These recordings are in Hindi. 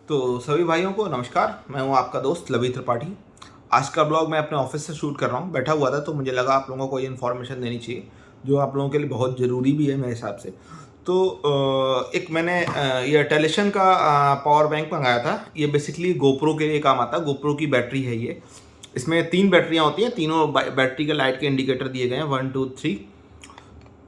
तो सभी भाइयों को नमस्कार। मैं हूं आपका दोस्त लवी त्रिपाठी। आज का ब्लॉग मैं अपने ऑफिस से शूट कर रहा हूं। बैठा हुआ था तो मुझे लगा आप लोगों को ये इन्फॉर्मेशन देनी चाहिए जो आप लोगों के लिए बहुत ज़रूरी भी है मेरे हिसाब से। तो एक मैंने ये टेलीशन का पावर बैंक मंगाया था। ये बेसिकली गोप्रो के लिए काम आता है। गोप्रो की बैटरी है ये। इसमें 3 बैटरियाँ होती हैं। तीनों बैटरी के लाइट के इंडिकेटर दिए गए हैं 1 2 3।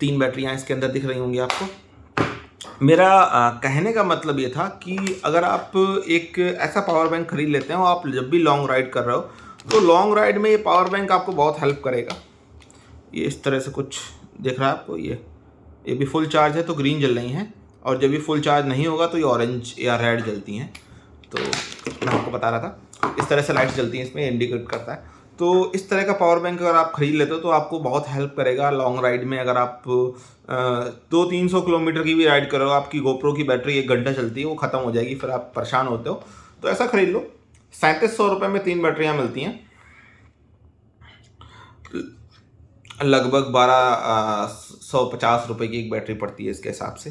3 बैटरियाँ इसके अंदर दिख रही होंगी आपको। मेरा कहने का मतलब ये था कि अगर आप एक ऐसा पावर बैंक खरीद लेते हो, आप जब भी लॉन्ग राइड कर रहे हो तो लॉन्ग राइड में ये पावर बैंक आपको बहुत हेल्प करेगा। ये इस तरह से कुछ दिख रहा है आपको। ये भी फुल चार्ज है तो ग्रीन जल रही हैं, और जब भी फुल चार्ज नहीं होगा तो ये ऑरेंज या रेड जलती हैं। तो मैं आपको बता रहा था इस तरह से लाइट्स जलती हैं, इसमें इंडिकेट करता है। तो इस तरह का पावर बैंक अगर आप खरीद लेते हो तो आपको बहुत हेल्प करेगा लॉन्ग राइड में। अगर आप 200-300 किलोमीटर की भी राइड करो, आपकी गोप्रो की बैटरी 1 घंटा चलती है, वो ख़त्म हो जाएगी, फिर आप परेशान होते हो। तो ऐसा खरीद लो। 3700 रुपये में 3 बैटरियाँ मिलती हैं। लगभग 1250 रुपये की एक बैटरी पड़ती है इसके हिसाब से।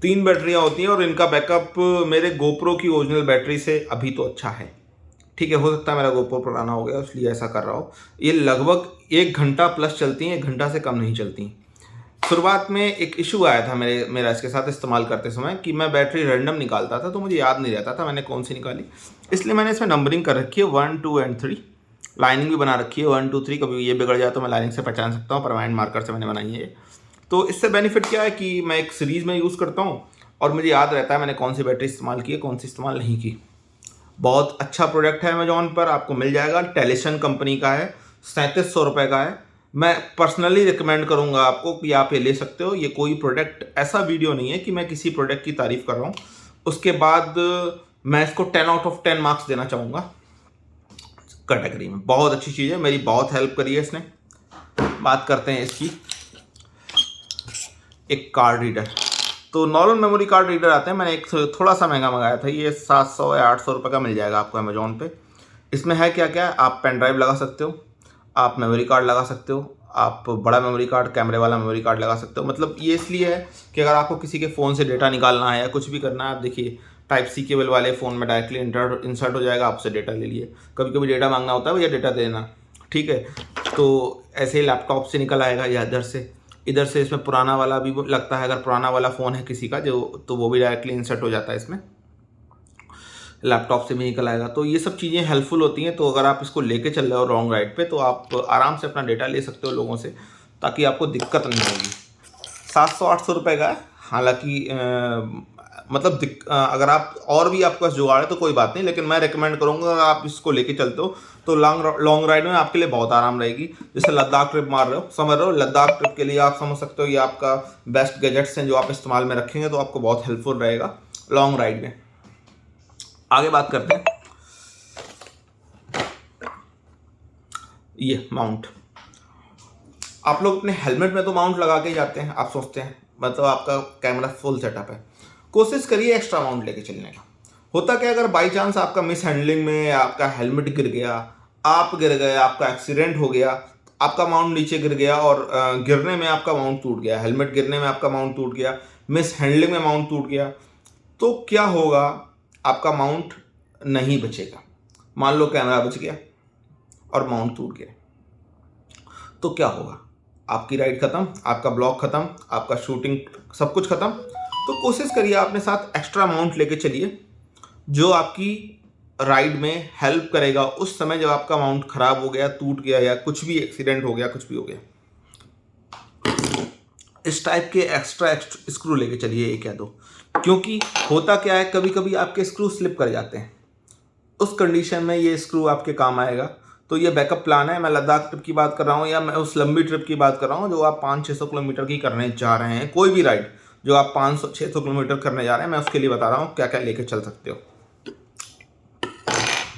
3 बैटरियाँ होती हैं और इनका बैकअप मेरे गोप्रो की ओरिजिनल बैटरी से अभी तो अच्छा है। ठीक है, हो सकता है मेरा गोप्रो पुराना हो गया इसलिए ऐसा कर रहा हो। ये लगभग 1 घंटा प्लस चलती हैं, 1 घंटा से कम नहीं चलती। शुरुआत में एक इशू आया था मेरा इसके साथ इस्तेमाल करते समय कि मैं बैटरी रैंडम निकालता था तो मुझे याद नहीं रहता था मैंने कौन सी निकाली। इसलिए मैंने इसमें नंबरिंग कर रखी है 1 2 एंड 3। लाइनिंग भी बना रखी है 1 2 3। कभी ये बिगड़ जाए तो मैं लाइनिंग से पहचान सकता हूँ। परमानेंट मार्कर से मैंने बनाई है ये। तो इससे बेनिफिट क्या है कि मैं एक सीरीज़ में यूज़ करता हूँ और मुझे याद रहता है मैंने कौन सी बैटरी इस्तेमाल की है, कौन सी इस्तेमाल नहीं की। बहुत अच्छा प्रोडक्ट है, अमेजोन पर आपको मिल जाएगा। टेलीशन कंपनी का है, 3700 रुपये का है। मैं पर्सनली रिकमेंड करूंगा आपको कि आप ये ले सकते हो। ये कोई प्रोडक्ट ऐसा वीडियो नहीं है कि मैं किसी प्रोडक्ट की तारीफ कर रहा हूँ। उसके बाद मैं इसको 10 आउट ऑफ 10 मार्क्स देना चाहूँगा कैटेगरी में। बहुत अच्छी चीज़ है, मेरी बहुत हेल्प करी है इसने। बात करते हैं इसकी। एक कार्ड रीडर, तो नॉर्मल मेमोरी कार्ड रीडर आते हैं। मैंने एक थोड़ा सा महंगा मंगाया था, ये 700 या 800 रुपये का मिल जाएगा आपको अमेजोन पे। इसमें है क्या क्या, आप पेन ड्राइव लगा सकते हो, आप मेमोरी कार्ड लगा सकते हो, आप बड़ा मेमोरी कार्ड, कैमरे वाला मेमोरी कार्ड लगा सकते हो। मतलब ये इसलिए है कि अगर आपको किसी के फ़ोन से डेटा निकालना है या कुछ भी करना है, आप देखिए टाइप सी केबल वाले फ़ोन में डायरेक्टली इंसर्ट हो जाएगा, आपसे डेटा ले लिए। कभी कभी डेटा मांगना होता है, भैया डेटा देना, ठीक है, तो ऐसे ही लैपटॉप से निकल आएगा या इधर से इसमें पुराना वाला भी लगता है। अगर पुराना वाला फ़ोन है किसी का जो, तो वो भी डायरेक्टली इंसर्ट हो जाता है इसमें, लैपटॉप से भी निकल आएगा। तो ये सब चीज़ें हेल्पफुल होती हैं। तो अगर आप इसको लेके चल रहे हो लॉन्ग राइड पे तो आप आराम से अपना डेटा ले सकते हो लोगों से, ताकि आपको दिक्कत नहीं होगी। 700-800 रुपये का है। हालांकि मतलब अगर आप और भी आपके पास जुगाड़ है तो कोई बात नहीं, लेकिन मैं रिकमेंड करूँगा अगर आप इसको लेके चलते हो तो लॉन्ग राइड में आपके लिए बहुत आराम रहेगी। जैसे लद्दाख ट्रिप मार रहे हो, समझ रहे हो, लद्दाख ट्रिप के लिए आप समझ सकते हो ये आपका बेस्ट गैजेट्स हैं जो आप इस्तेमाल में रखेंगे तो आपको बहुत हेल्पफुल रहेगा लॉन्ग राइड में। आगे बात करते हैं। ये माउंट, आप लोग अपने हेलमेट में तो माउंट लगा के ही जाते हैं। आप सोचते हैं मतलब आपका कैमरा फुल सेटअप है, कोशिश करिए एक्स्ट्रा माउंट लेके चलने का। होता क्या, अगर बाई चांस आपका मिस हैंडलिंग में आपका हेलमेट गिर गया, आप गिर गए, आपका एक्सीडेंट हो गया, आपका माउंट नीचे गिर गया और गिरने में आपका माउंट टूट गया, हेलमेट गिरने में आपका माउंट टूट गया, मिस हैंडलिंग में माउंट टूट गया, तो क्या होगा, आपका माउंट नहीं बचेगा। मान लो कैमरा बच गया और माउंट टूट गया तो क्या होगा, आपकी राइड खत्म, आपका ब्लॉग खत्म, आपका शूटिंग सब कुछ खत्म। तो कोशिश करिए अपने साथ एक्स्ट्रा माउंट लेके चलिए जो आपकी राइड में हेल्प करेगा उस समय जब आपका माउंट खराब हो गया, टूट गया या कुछ भी एक्सीडेंट हो गया, कुछ भी हो गया। इस टाइप के एक्स्ट्रा स्क्रू लेके चलिए, एक या दो। क्योंकि होता क्या है, कभी कभी आपके स्क्रू स्लिप कर जाते हैं, उस कंडीशन में ये स्क्रू आपके काम आएगा। तो ये बैकअप प्लान है। मैं लद्दाख ट्रिप की बात कर रहा हूँ या मैं उस लंबी ट्रिप की बात कर रहा हूँ जो आप 500-600 किलोमीटर की करने जा रहे हैं। कोई भी राइड जो आप 500-600 किलोमीटर करने जा रहे हैं, मैं उसके लिए बता रहा हूँ क्या क्या लेके चल सकते हो।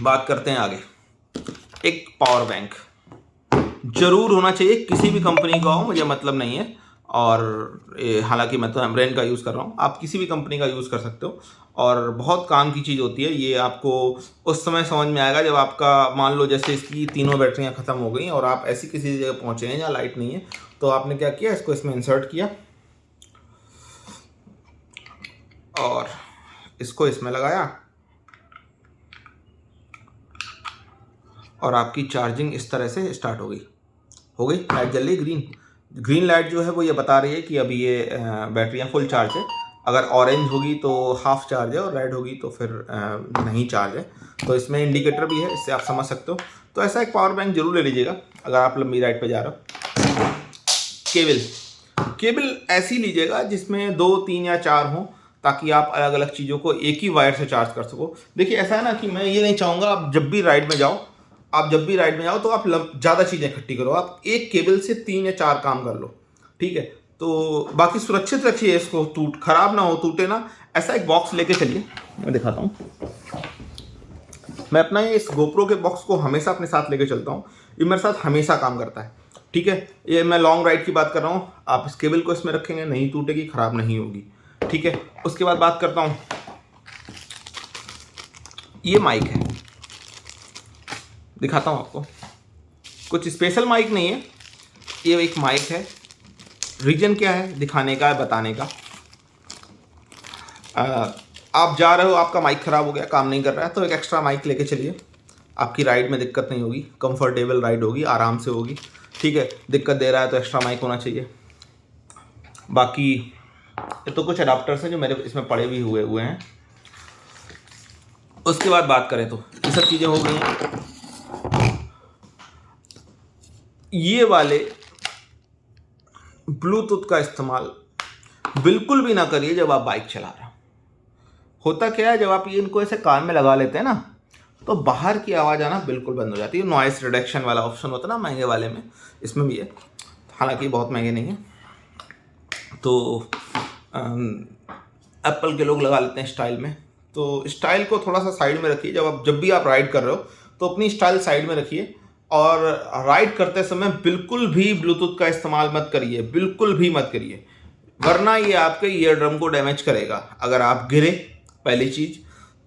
बात करते हैं आगे। एक पावर बैंक जरूर होना चाहिए, किसी भी कंपनी का हो, मुझे मतलब नहीं है। और हालांकि मैं तो एमरेन का यूज़ कर रहा हूँ, आप किसी भी कंपनी का यूज़ कर सकते हो और बहुत काम की चीज़ होती है। ये आपको उस समय समझ में आएगा जब आपका, मान लो जैसे इसकी तीनों बैटरियाँ ख़त्म हो गई और आप ऐसी किसी जगह पहुँचे हैं जहाँ लाइट नहीं है, तो आपने क्या किया, इसको इसमें इंसर्ट किया और इसको इसमें लगाया और आपकी चार्जिंग इस तरह से स्टार्ट हो गई। लाइट जल रही ग्रीन लाइट जो है वो ये बता रही है कि अभी ये बैटरियाँ फुल चार्ज है। अगर ऑरेंज होगी तो हाफ चार्ज है और रेड होगी तो फिर नहीं चार्ज है। तो इसमें इंडिकेटर भी है, इससे आप समझ सकते हो। तो ऐसा एक पावर बैंक जरूर ले लीजिएगा अगर आप लंबी राइड पे जा रहे हो। केबल ऐसी लीजिएगा जिसमें 2, 3 या 4 हों, ताकि आप अलग अलग चीज़ों को एक ही वायर से चार्ज कर सको। देखिए ऐसा है ना कि मैं ये नहीं चाहूँगा आप जब भी राइड में जाओ तो आप ज़्यादा चीज़ें इकट्ठी करो। आप एक केबल से 3 या 4 काम कर लो, ठीक है। तो बाकी सुरक्षित रखिए इसको, खराब ना हो, टूटे ना। ऐसा एक बॉक्स लेके चलिए, मैं दिखाता हूँ। मैं अपना इस गोप्रो के बॉक्स को हमेशा अपने साथ लेके चलता हूँ। ये मेरे साथ हमेशा काम करता है, ठीक है। ये मैं लॉन्ग राइड की बात कर रहा हूँ। आप इस केबल को इसमें रखेंगे, नहीं टूटेगी, ख़राब नहीं होगी, ठीक है। उसके बाद बात करता हूँ, ये माइक है, दिखाता हूँ आपको। कुछ स्पेशल माइक नहीं है, ये एक माइक है। रीजन क्या है दिखाने का, बताने का। आप जा रहे हो, आपका माइक ख़राब हो गया, काम नहीं कर रहा है, तो एक एक्स्ट्रा माइक लेके चलिए। आपकी राइड में दिक्कत नहीं होगी, कंफर्टेबल राइड होगी, आराम से होगी, ठीक है। दिक्कत दे रहा है तो एक्स्ट्रा माइक होना चाहिए। बाकी ये तो कुछ अडाप्टर्स हैं जो मेरे इसमें पड़े भी हुए हैं। उसके बाद बात करें तो ये सब चीज़ें हो गई हैं। ये वाले ब्लूटूथ का इस्तेमाल बिल्कुल भी ना करिए जब आप बाइक चला रहे हो। होता क्या है, जब आप ये इनको ऐसे कान में लगा लेते हैं ना, तो बाहर की आवाज़ आना बिल्कुल बंद हो जाती है। नॉइस रिडक्शन वाला ऑप्शन होता है ना महंगे वाले में, इसमें भी है, हालांकि बहुत महंगे नहीं है। तो एप्पल के लोग लगा लेते हैं स्टाइल में। तो स्टाइल को थोड़ा सा साइड में रखिए। जब भी आप राइड कर रहे हो तो अपनी स्टाइल साइड में रखिए, और राइड करते समय बिल्कुल भी ब्लूटूथ का इस्तेमाल मत करिए, बिल्कुल भी मत करिए, वरना ये आपके ईयर ड्रम को डैमेज करेगा। अगर आप गिरे, पहली चीज़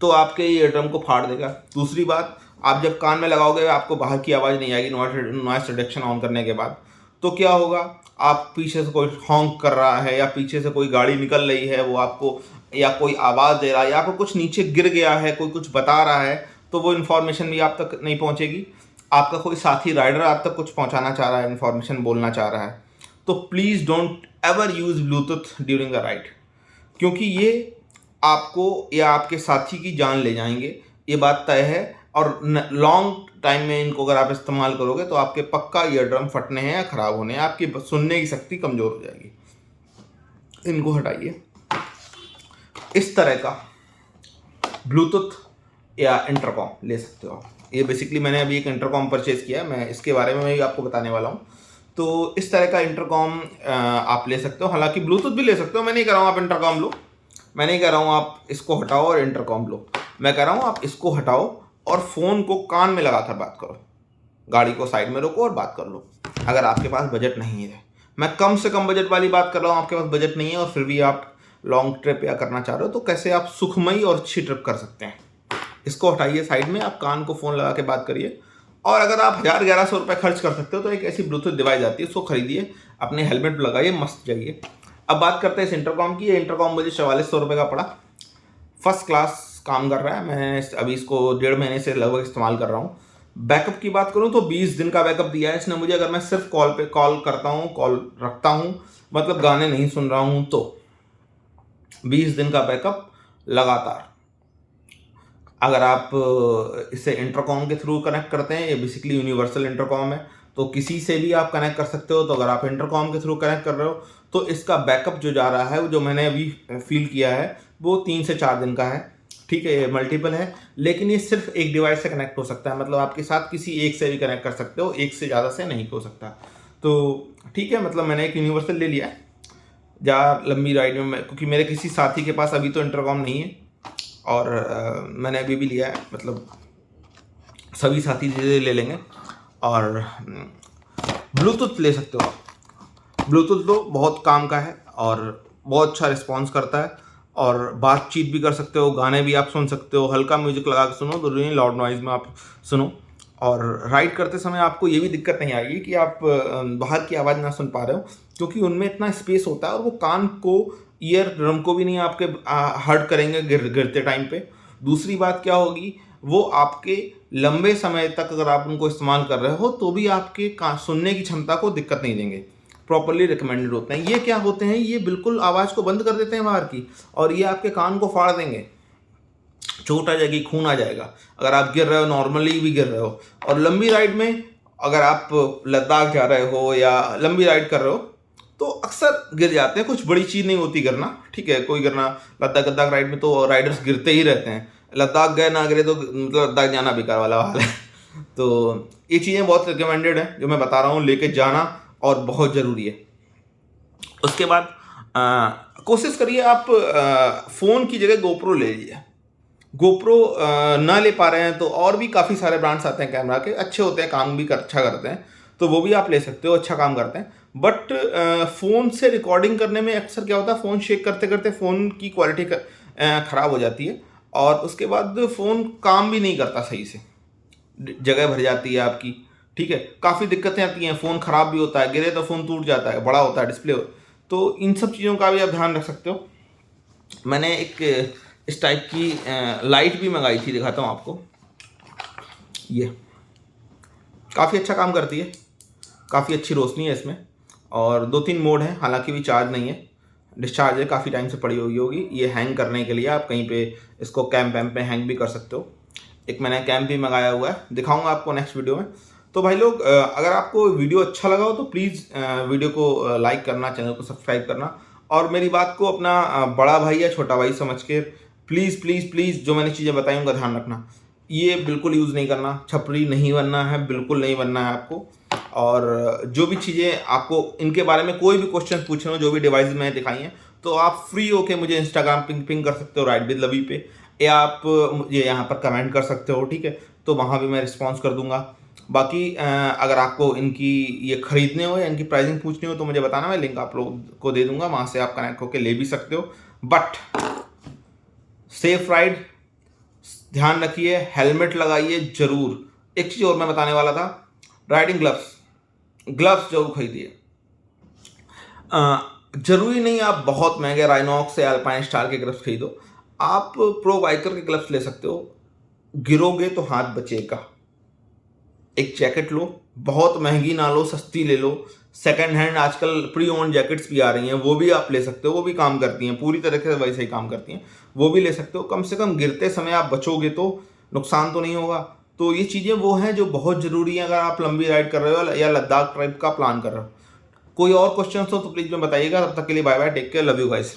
तो आपके ईयर ड्रम को फाड़ देगा। दूसरी बात, आप जब कान में लगाओगे आपको बाहर की आवाज़ नहीं आएगी नॉइस रिडक्शन ऑन करने के बाद। तो क्या होगा, आप पीछे से कोई हॉन्क कर रहा है या पीछे से कोई गाड़ी निकल रही है, वो आपको, या कोई आवाज़ दे रहा है, या आपको कुछ नीचे गिर गया है, कोई कुछ बता रहा है, तो वो इन्फॉर्मेशन भी आप तक नहीं पहुंचेगी। आपका कोई साथी राइडर आप तक कुछ पहुंचाना चाह रहा है, इन्फॉर्मेशन बोलना चाह रहा है, तो please don't ever use Bluetooth during a ride, क्योंकि ये आपको या आपके साथी की जान ले जाएंगे, ये बात तय है। और लॉन्ग टाइम में इनको अगर आप इस्तेमाल करोगे तो आपके पक्का ईयर ड्रम फटने हैं या ख़राब होने हैं, आपकी सुनने की शक्ति कमज़ोर हो जाएगी। इनको हटाइए। इस तरह का ब्लूटूथ या इंटरकॉम ले सकते हो आप। ये बेसिकली मैंने अभी एक इंटरकॉम परचेज़ किया है, मैं इसके बारे में भी आपको बताने वाला हूँ। तो इस तरह का इंटरकॉम आप ले सकते हो, हालांकि ब्लूटूथ भी ले सकते हो। मैं नहीं कह रहा हूँ आप इंटरकॉम लो, मैं नहीं कह रहा हूँ आप इसको हटाओ और इंटरकॉम लो। मैं कह रहा हूँ आप इसको हटाओ और फ़ोन को कान में लगा कर बात करो, गाड़ी को साइड में रोको और बात कर लो, अगर आपके पास बजट नहीं है। मैं कम से कम बजट वाली बात कर रहा हूँ, आपके पास बजट नहीं है और फिर भी आप लॉन्ग ट्रिप या करना चाह रहे हो, तो कैसे आप सुखमयी और अच्छी ट्रिप कर सकते हैं। इसको हटाइए साइड में, आप कान को फ़ोन लगा के बात करिए। और अगर आप 1000-1100 रुपये खर्च कर सकते हो तो एक ऐसी ब्लूटूथ डिवाइस आती है, उसको खरीदिए, अपने हेलमेट पर लगाइए, मस्त जाइए। अब बात करते हैं इस इंटरकॉम की। ये इंटरकॉम मुझे 4400 रुपये का पड़ा, फर्स्ट क्लास काम कर रहा है। मैं अभी इसको 1.5 महीने से लगभग इस्तेमाल कर रहा हूँ। बैकअप की बात करूँ तो 20 दिन का बैकअप दिया है इसने मुझे। अगर मैं सिर्फ कॉल करता हूँ, कॉल रखता हूँ, मतलब गाने नहीं सुन रहा हूँ, तो 20 दिन का बैकअप लगातार। अगर आप इसे इंटरकॉम के थ्रू कनेक्ट करते हैं, ये बेसिकली यूनिवर्सल इंटरकॉम है, तो किसी से भी आप कनेक्ट कर सकते हो। तो अगर आप इंटरकॉम के थ्रू कनेक्ट कर रहे हो तो इसका बैकअप जो जा रहा है, जो मैंने अभी फील किया है, वो 3 से 4 दिन का है, ठीक है। ये मल्टीपल है, लेकिन ये सिर्फ एक डिवाइस से कनेक्ट हो सकता है, मतलब आपके साथ किसी एक से भी कनेक्ट कर सकते हो, एक से ज़्यादा से नहीं हो सकता। तो ठीक है, मतलब मैंने एक यूनिवर्सल ले लिया है जहाँ लंबी राइड में क्योंकि मेरे किसी साथी के पास अभी तो इंटरकॉम नहीं है, और मैंने अभी भी लिया है, मतलब सभी साथी धीरे ले लेंगे। और ब्लूटूथ ले सकते हो आप, ब्लूटूथ लो, बहुत काम का है और बहुत अच्छा रिस्पॉन्स करता है, और बातचीत भी कर सकते हो, गाने भी आप सुन सकते हो, हल्का म्यूजिक लगा के सुनो, तो नहीं लाउड नॉइज़ में आप सुनो। और राइड करते समय आपको ये भी दिक्कत नहीं आएगी कि आप बाहर की आवाज़ ना सुन पा रहे हो, क्योंकि उनमें इतना स्पेस होता है और वो कान को, ईयर ड्रम को भी नहीं आपके हर्ट करेंगे गिरते टाइम पे। दूसरी बात क्या होगी, वो आपके लंबे समय तक अगर आप उनको इस्तेमाल कर रहे हो तो भी आपके सुनने की क्षमता को दिक्कत नहीं देंगे, प्रॉपरली रिकमेंडेड होते हैं। ये क्या होते हैं, ये बिल्कुल आवाज़ को बंद कर देते हैं बाहर की, और ये आपके कान को फाड़ देंगे, चोट आ जाएगी, खून आ जाएगा अगर आप गिर रहे हो, नॉर्मली भी गिर रहे हो। और लंबी राइड में अगर आप लद्दाख जा रहे हो या लंबी राइड कर रहे हो तो अक्सर गिर जाते हैं, कुछ बड़ी चीज़ नहीं होती गिरना, ठीक है, कोई गिरना, लद्दाख राइड में तो राइडर्स गिरते ही रहते हैं, लद्दाख गए ना गिरे तो मतलब लद्दाख जाना बेकार वाला हाल है। तो ये चीज़ें बहुत रिकमेंडेड है जो मैं बता रहा हूँ, लेके जाना और बहुत ज़रूरी है। उसके बाद कोशिश करिए आप फ़ोन की जगह गोप्रो ले लीजिए। गोप्रो ना ले पा रहे हैं तो और भी काफ़ी सारे ब्रांड्स आते हैं कैमरा के, अच्छे होते हैं, काम भी अच्छा करते हैं, तो वो भी आप ले सकते हो, अच्छा काम करते हैं। बट फ़ोन से रिकॉर्डिंग करने में अक्सर क्या होता है, फ़ोन शेक करते करते फ़ोन की क्वालिटी ख़राब हो जाती है, और उसके बाद फ़ोन काम भी नहीं करता सही से, जगह भर जाती है आपकी, ठीक है, काफ़ी दिक्कतें आती हैं, फ़ोन ख़राब भी होता है, गिरे तो फ़ोन टूट जाता है, बड़ा होता है डिस्प्ले, तो इन सब चीज़ों का भी आप ध्यान रख सकते हो। मैंने एक इस टाइप की लाइट भी मंगाई थी, दिखाता हूँ आपको, ये काफ़ी अच्छा काम करती है, काफ़ी अच्छी रोशनी है इसमें, और 2-3 मोड हैं, हालांकि भी चार्ज नहीं है, डिस्चार्ज है, काफ़ी टाइम से पड़ी हुई होगी। ये हैंग करने के लिए आप कहीं पे इसको कैंप वैम्प पे हैंग भी कर सकते हो। एक मैंने कैंप भी मंगाया हुआ है, दिखाऊंगा आपको नेक्स्ट वीडियो में। तो भाई लोग, अगर आपको वीडियो अच्छा लगा हो तो प्लीज़ वीडियो को लाइक करना, चैनल को सब्सक्राइब करना, और मेरी बात को अपना बड़ा भाई या छोटा भाई समझ के प्लीज़ प्लीज़ प्लीज़ जो मैंने चीज़ें बताई उनका ध्यान रखना। ये बिल्कुल यूज़ नहीं करना, छपरी नहीं बनना है, बिल्कुल नहीं बनना है आपको। और जो भी चीज़ें आपको इनके बारे में कोई भी क्वेश्चन पूछना हो, जो भी डिवाइस मैंने दिखाई हैं, तो आप फ्री होके मुझे इंस्टाग्राम पिंग कर सकते हो राइड विद लवी पे, या आप मुझे यहाँ पर कमेंट कर सकते हो, ठीक है, तो वहाँ भी मैं रिस्पॉन्स कर दूंगा। बाकी अगर आपको इनकी ये खरीदने हो या इनकी प्राइसिंग पूछनी हो तो मुझे बताना, मैं लिंक आप लोग को दे दूंगा, वहाँ से आप कनेक्ट होकर ले भी सकते हो। बट सेफ राइड, ध्यान रखिए, हेलमेट लगाइए जरूर। एक चीज़ और मैं बताने वाला था, राइडिंग ग्लव्स जरूर खरीदिए। जरूरी नहीं आप बहुत महंगे राइनॉक्स या अल्पाइन स्टार के ग्लव्स खरीदो, आप प्रो बाइकर के ग्लव्स ले सकते हो, गिरोगे तो हाथ बचेगा। एक जैकेट लो, बहुत महंगी ना लो, सस्ती ले लो, सेकंड हैंड आजकल प्री ओन जैकेट्स भी आ रही हैं, वो भी आप ले सकते हो, वो भी काम करती हैं, पूरी तरह से वैसे ही काम करती हैं, वो भी ले सकते हो। कम से कम गिरते समय आप बचोगे तो नुकसान तो नहीं होगा। तो ये चीज़ें वो हैं जो बहुत ज़रूरी हैं अगर आप लंबी राइड कर रहे हो या लद्दाख ट्रिप का प्लान कर रहे हो। कोई और क्वेश्चन हो तो प्लीज़ में बताइएगा। तब तक के लिए bye bye, take care, love you guys.